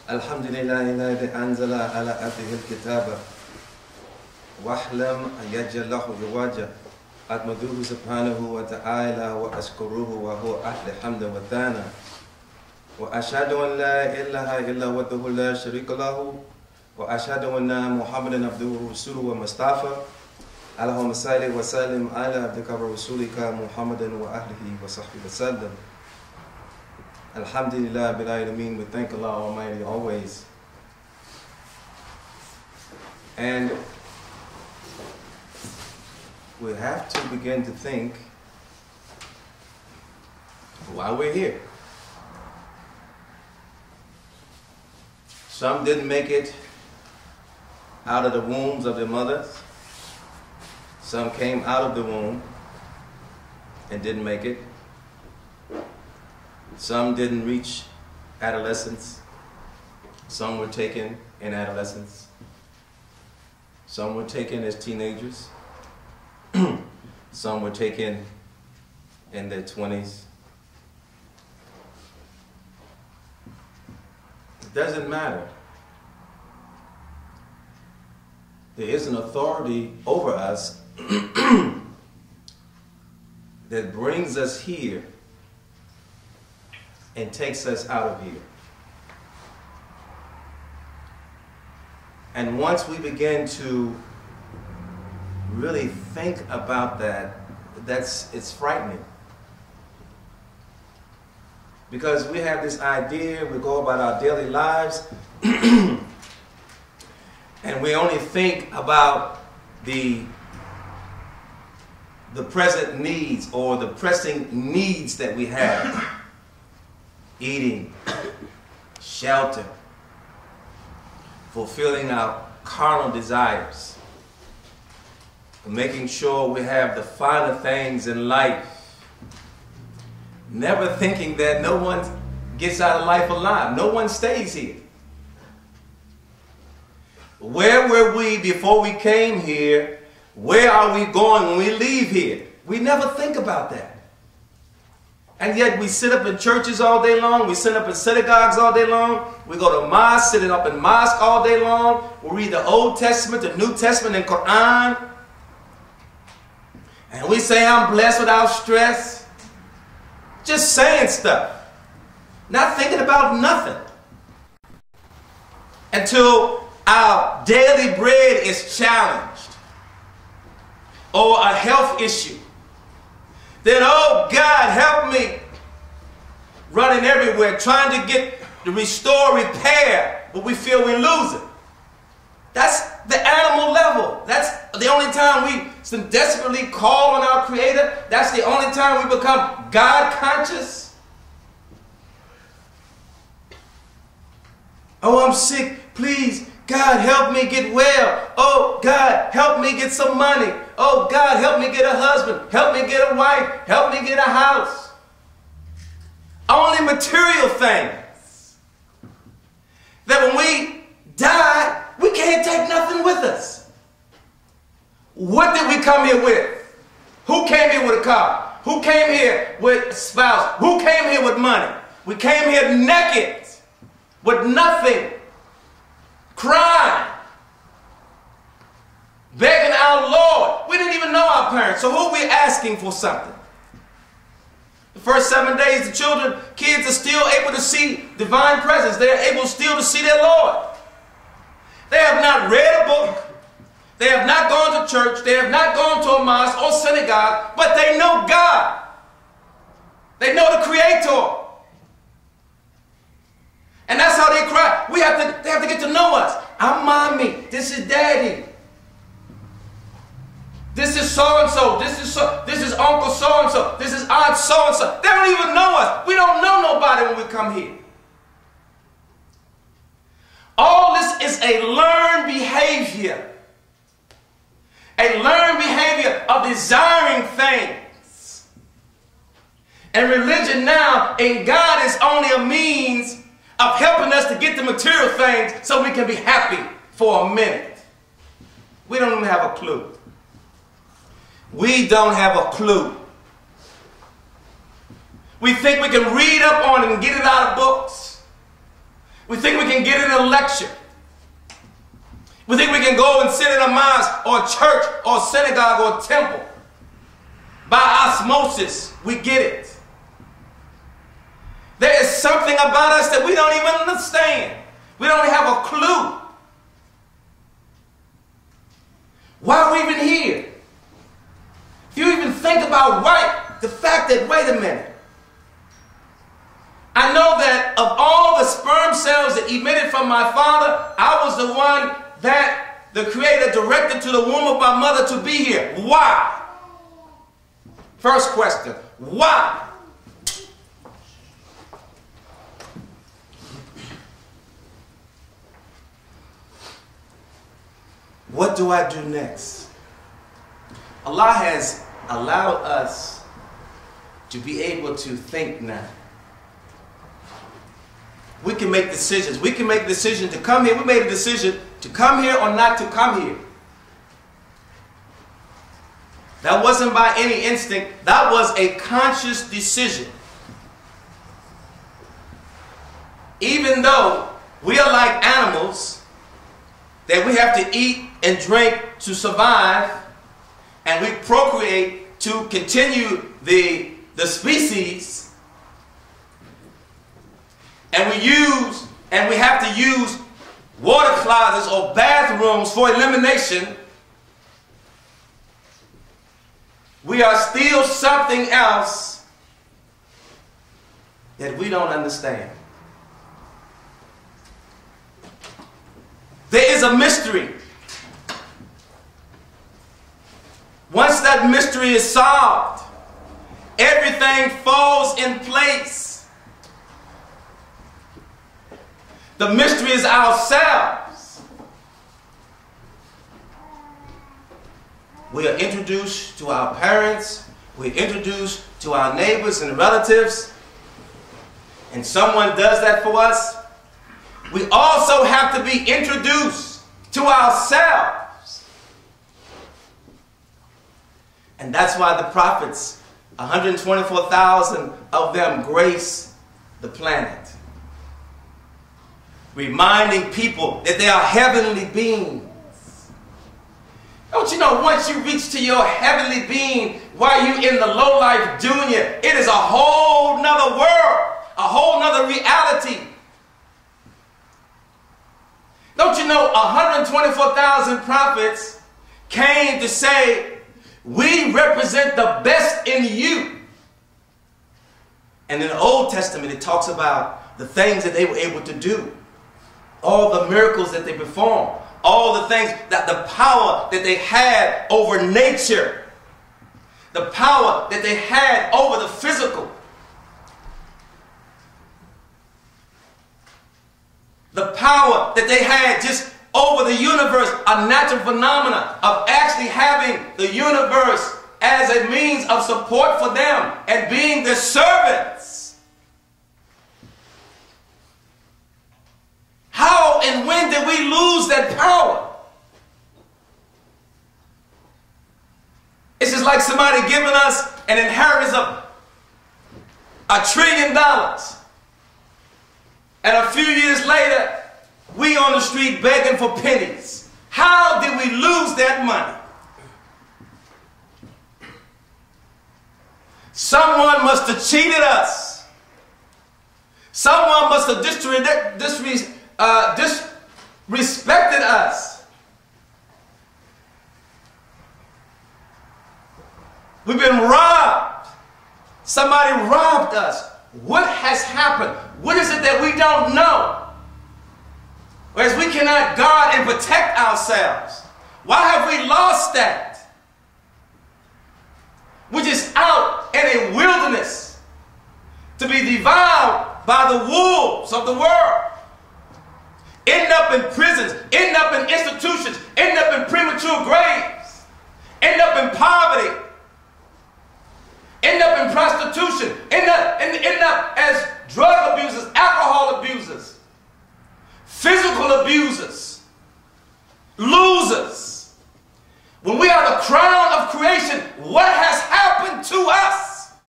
الحمد لله الذي أنزل على عبده الكتاب واحلم أن يجعل له عوجا أحمده سبحانه وتعالى وأشكره وهو أهل حمد وثناء وأشهد أن لا إله إلا هو وحده لا شريك له وأشهد أن محمدا عبده ورسوله ومصطفى اللهم صل وسلم على عبدك ورسولك محمد وأهله وصحبه وسلم. Alhamdulillah bil alamin. We thank Allah Almighty always. And we have to begin to think why we're here. Some didn't make it out of the wombs of their mothers. Some came out of the womb and didn't make it. Some didn't reach adolescence. Some were taken in adolescence. Some were taken as teenagers. Some were taken in their 20s. It doesn't matter. There is an authority over us that brings us here and takes us out of here. And once we begin to really think about that, it's frightening. Because we have this idea, we go about our daily lives, and we only think about the present needs or the pressing needs that we have. Eating, shelter, fulfilling our carnal desires, making sure we have the finer things in life, never thinking that no one gets out of life alive, no one stays here. Where were we before we came here? Where are we going when we leave here? We never think about that. And yet we sit up in churches all day long. We sit up in synagogues all day long. We go to mosque, sitting up in mosque all day long. We read the Old Testament, the New Testament, and Quran. And we say, I'm blessed without stress. Just saying stuff. Not thinking about nothing. Until our daily bread is challenged. Or a health issue. Then, oh God, help me. Running everywhere, trying to get to restore, repair, but we feel we're losing. That's the animal level. That's the only time we desperately call on our Creator. That's the only time we become God conscious. Oh, I'm sick. Please, God, help me get well. Oh, God, help me get some money. Oh, God, help me get a husband. Help me get a wife. Help me get a house. Only material things. That when we die, we can't take nothing with us. What did we come here with? Who came here with a car? Who came here with a spouse? Who came here with money? We came here naked, with nothing, crying, begging our Lord. We didn't even know our parents, so who are we asking for something? The first 7 days, the kids are still able to see divine presence. They are able still to see their Lord. They have not read a book. They have not gone to church. They have not gone to a mosque or synagogue, but they know God. They know the Creator. And that's how they cry. They have to get to know us. I'm mommy. This is daddy. This is so-and-so. This is uncle so-and-so. This is aunt so-and-so. They don't even know us. We don't know nobody when we come here. All this is a learned behavior. A learned behavior of desiring things. And religion now, and God is only a means of helping us to get the material things so we can be happy for a minute. We don't even have a clue. We don't have a clue. We think we can read up on it and get it out of books. We think we can get in a lecture. We think we can go and sit in a mosque or church or synagogue or temple. By osmosis, we get it. There is something about us that we don't even understand. We don't have a clue. Why are we even here? If you even think about the fact that, wait a minute, I know that of all the sperm cells that emitted from my father, I was the one that the Creator directed to the womb of my mother to be here. Why? First question, why? What do I do next? Allah has allowed us to be able to think now. We can make decisions. We can make a decision to come here. We made a decision to come here or not to come here. That wasn't by any instinct. That was a conscious decision. Even though we are like animals, that we have to eat and drink to survive, and we procreate to continue the species, and we have to use water closets or bathrooms for elimination, we are still something else that we don't understand. There is a mystery. Once that mystery is solved, everything falls in place. The mystery is ourselves. We are introduced to our parents. We're introduced to our neighbors and relatives. And someone does that for us. We also have to be introduced to ourselves. And that's why the prophets, 124,000 of them, grace the planet, reminding people that they are heavenly beings. Don't you know, once you reach to your heavenly being while you're in the low-life junior, it is a whole nother world, a whole nother reality. Don't you know 124,000 prophets came to say, we represent the best in you. And in the Old Testament, it talks about the things that they were able to do, all the miracles that they performed, all the things, that the power that they had over nature, the power that they had over the physical, the power that they had just over the universe, a natural phenomena of actually having the universe as a means of support for them and being their servants. How and when did we lose that power? It's just like somebody giving us an inheritance of $1 trillion. And a few years later, we on the street begging for pennies. How did we lose that money? Someone must have cheated us. Someone must have disrespected us. We've been robbed. Somebody robbed us. What has happened? What is it that we don't know? Whereas we cannot guard and protect ourselves. Why have we lost that? We're just out in a wilderness to be devoured by the wolves of the world. End up in prisons, end up in institutions, end up in premature graves, end up in poverty, end up in prostitution, end up as drug abusers, alcohol abusers, physical abusers, losers. When we are the crown of creation, what has happened to us?